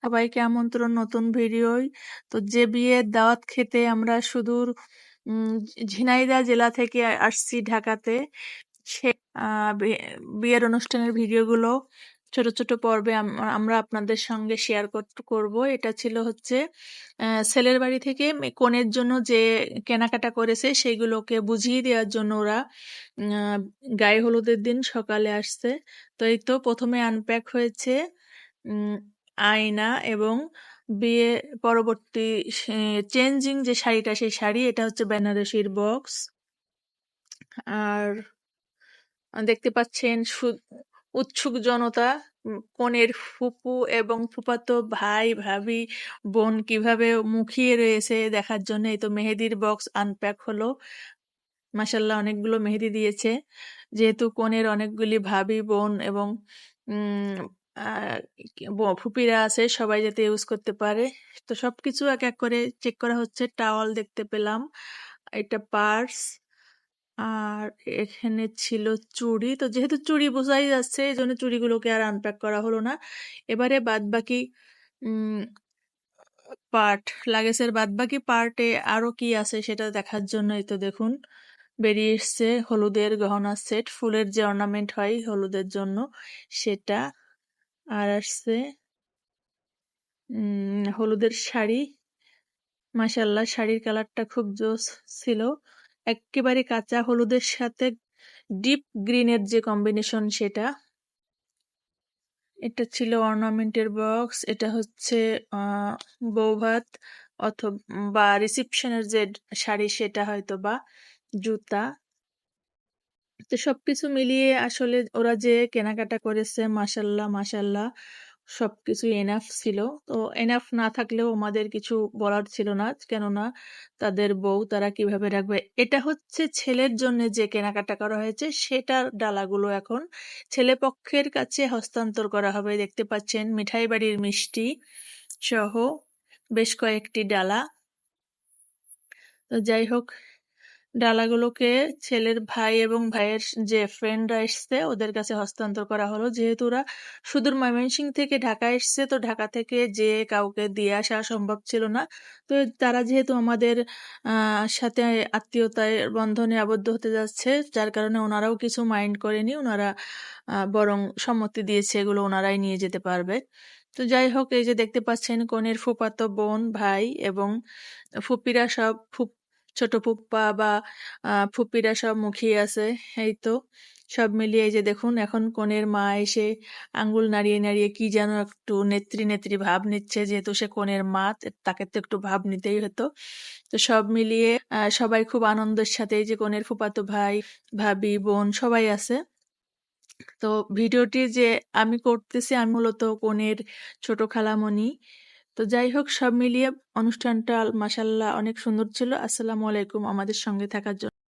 সবাইকে আমন্ত্রণ নতুন ভিডিওয়। তো যে বিয়ের দাওয়াত খেতে আমরা সুদূর ঝিনাইদহ জেলা থেকে আসছি ঢাকাতে, সে বিয়ের অনুষ্ঠানের ভিডিওগুলো ছোট ছোট পর্বে আমরা আপনাদের সঙ্গে শেয়ার করব। এটা ছিল হচ্ছে ছেলের বাড়ি থেকে কনের জন্য যে কেনাকাটা করেছে সেগুলোকে বুঝিয়ে দেওয়ার জন্য ওরা গায়ে হলুদের দিন সকালে আসছে। তো এই তো প্রথমে আনপ্যাক হয়েছে আয়না এবং বিয়ে পরবর্তী চেঞ্জিং যে শাড়িটা, সেই শাড়ি, এটা হচ্ছে বেনারসির বক্স। আর দেখতে পাচ্ছেন উৎসুক জনতা, কনের ফুপু এবং ফুফাতো ভাই ভাবি বোন কিভাবে মুখিয়ে রয়েছে দেখার জন্য। এই তো মেহেদির বক্স আনপ্যাক হলো। মাসাল্লাহ অনেকগুলো মেহেদি দিয়েছে, যেহেতু কনের অনেকগুলি ভাবি বোন এবং ফুপিরা আছে, সবাই যাতে ইউজ করতে পারে। তো সবকিছু এক এক করে চেক করা হচ্ছে। টাওয়াল দেখতে পেলাম, এটা পার্স, আর এখানে ছিল চুড়ি। তো যেহেতু চুড়ি বোঝাই যাচ্ছে, এই জন্য চুড়িগুলোকে আর আনপ্যাক করা হলো না। এবারে বাদ বাকি পার্ট, লাগেজের বাদ বাকি পার্টে আরো কি আছে সেটা দেখার জন্যই তো দেখুন বেরিয়ে এসছে হলুদের গহনা সেট, ফুলের যে অর্নামেন্ট হয় হলুদের জন্য সেটা। আর আসছে হলুদের শাড়ি। মাশাল্লাহ শাড়ির কালারটা খুব জোস ছিল, একেবারে কাঁচা হলুদের সাথে ডিপ গ্রিনের যে কম্বিনেশন সেটা। এটা ছিল অর্নামেন্টের বক্স। এটা হচ্ছে বৌভাত অথবা রিসেপশনের যে শাড়ি সেটা হয়তো বা জুতা। তো সবকিছু মিলিয়ে আসলে ওরা যে কেনাকাটা করেছে, মাশাল্লাহ মাশাল্লাহ সবকিছু এনাফ ছিল। তো এনাফ না থাকলেও আমাদের কিছু বলার ছিল না, কেননা তাদের বউ তারা কিভাবে রাখবে। এটা হচ্ছে ছেলের জন্য যে কেনাকাটা করা হয়েছে, সেটার ডালাগুলো এখন ছেলে পক্ষের কাছে হস্তান্তর করা হবে। দেখতে পাচ্ছেন মিঠাই বাড়ির মিষ্টি সহ বেশ কয়েকটি ডালা। তো যাই হোক, ডালাগুলোকে ছেলের ভাই এবং ভাইয়ের যে ফ্রেন্ডরা এসছে ওদের কাছে হস্তান্তর করা হলো। যেহেতু ওরা সুদূর ময়মনসিংহ থেকে ঢাকা এসছে, তো ঢাকা থেকে যে কাউকে দিয়ে আসা সম্ভব ছিল না। তো তারা যেহেতু আমাদের সাথে আত্মীয়তার বন্ধনে আবদ্ধ হতে যাচ্ছে, যার কারণে ওনারাও কিছু মাইন্ড করেনি। ওনারা বরং সম্মতি দিয়েছে এগুলো ওনারাই নিয়ে যেতে পারবে। তো যাই হোক, এই যে দেখতে পাচ্ছেন কনের ফুফাতো বোন ভাই এবং ফুপিরা সব ছোট ফুপ্পা বা ফুপিরা সব মুখিয়ে আছে। এই তো সব মিলিয়ে এই যে দেখুন, এখন কনের মা এসে আঙ্গুল নাড়িয়ে নাড়িয়ে কি যেন একটু নেত্রী নেত্রী ভাব নিচ্ছে। যেহেতু সে কনের মা, তাকে তো একটু ভাব নিতেই হতো। তো সব মিলিয়ে সবাই খুব আনন্দের সাথে, এই যে কনের ফুফাতো ভাই ভাবি বোন সবাই আছে। তো ভিডিওটি যে আমি করতেছি, আমি মূলত কনের ছোট খালামণি। তো যাই হোক, সব মিলিয়ে অনুষ্ঠানটা মাশাল্লাহ অনেক সুন্দর ছিল। আসসালামু আলাইকুম আমাদের সঙ্গে থাকার জন্য।